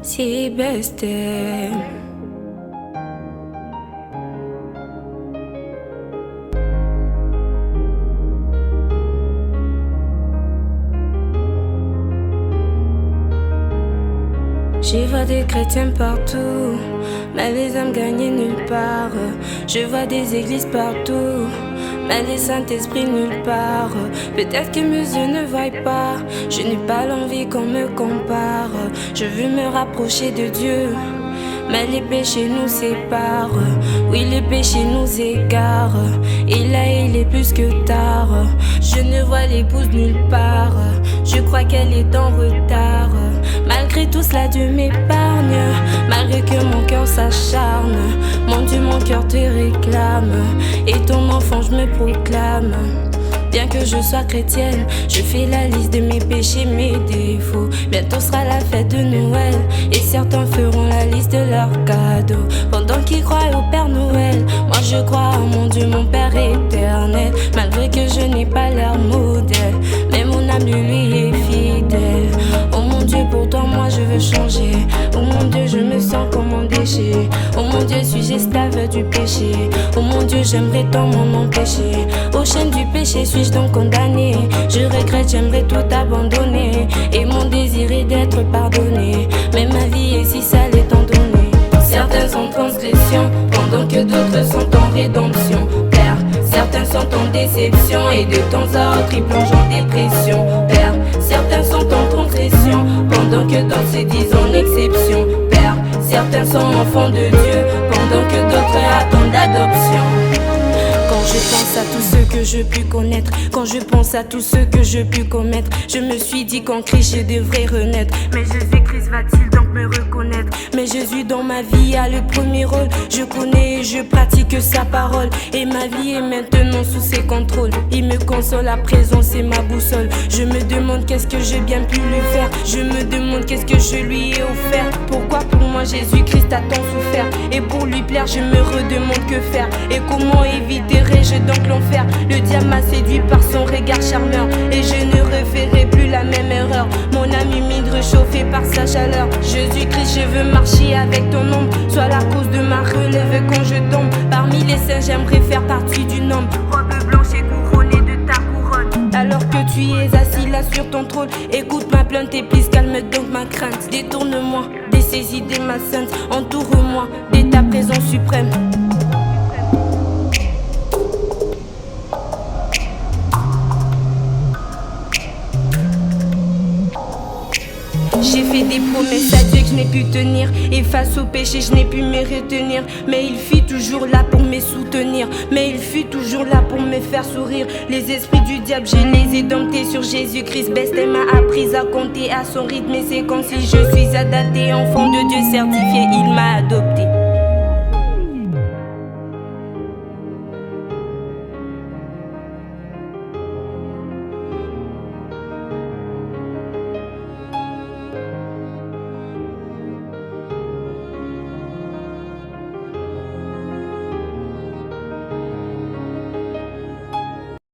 si besté. Je vois des chrétiens partout, mais les âmes gagnées nulle part. Je vois des églises partout, mais les Saint-Esprit nulle part. Peut-être que mes yeux ne voient pas, je n'ai pas l'envie qu'on me compare. Je veux me rapprocher de Dieu, mais les péchés nous séparent. Oui, les péchés nous égarent, et là il est plus que tard. Je ne vois l'épouse nulle part, je crois qu'elle est en retard. Malgré tout cela, Dieu m'épargne, malgré que mon cœur s'acharne. Mon Dieu, mon cœur te réclame, et ton enfant je me proclame. Bien que je sois chrétienne, je fais la liste de mes péchés, mes défauts. Bientôt sera la fête de Noël, et certains feront la liste de leurs cadeaux. Pendant qu'ils croient au Père Noël, moi je crois en mon Dieu, mon Père éternel. Malgré que je n'ai pas leur modèle, mais mon âme lui est fidèle. Oh mon Dieu, pour toi moi je veux changer. Oh mon Dieu, je me sens comme un déchet. Oh mon Dieu, suis-je esclave du péché? Oh mon Dieu, j'aimerais tant m'en empêcher. Aux chaînes du péché, suis-je donc condamné? Je regrette, j'aimerais tout abandonner, et mon désir est d'être pardonné. Mais ma vie est si sale étant donné. Certains sont en transgression, pendant que d'autres sont en rédemption. Père, certains sont en déception, et de temps à autre ils plongent en dépression. Père, certains sont en transgression, pendant que d'autres se disent en exception. Père, certains sont enfants de Dieu, pendant que d'autres attendent l'adoption. Quand je pense à tout ce que je puis connaître, quand je pense à tout ce que je puis commettre, je me suis dit qu'en Christ je devrais renaître. Mais Jésus-Christ va-t-il donc me reconnaître? Mais Jésus dans ma vie a le premier rôle. Je connais et je pratique sa parole, et ma vie est maintenant sous ses contrôles. Il me console, à présent c'est ma boussole. Je me demande qu'est-ce que j'ai bien pu lui faire. Je me demande qu'est-ce que je lui ai offert. Pourquoi pour moi Jésus-Christ a tant souffert? Et pour lui plaire je me redemande que faire, et comment éviterai-je donc l'enfer? Le diable m'a séduit par son regard charmeur, et je ne referai plus la même erreur. Mon âme humide réchauffée par sa chaleur. Jésus-Christ, je veux marcher avec ton ombre. Sois la cause de ma relève quand je tombe. Parmi les saints, j'aimerais faire partie du nombre. Robe blanche et couronnée de ta couronne. Alors que tu es assis là sur ton trône, écoute ma plainte et puis calme donc ma crainte. Détourne-moi des ces idées malsaines, entoure-moi de ta présence suprême. J'ai fait des promesses à Dieu que je n'ai pu tenir, et face au péché je n'ai pu me retenir. Mais il fut toujours là pour me soutenir, mais il fut toujours là pour me faire sourire. Les esprits du diable je les ai domptés sur Jésus-Christ. Besté m'a appris à compter à son rythme, et c'est comme si je suis adapté, enfant de Dieu certifié, il m'a adopté.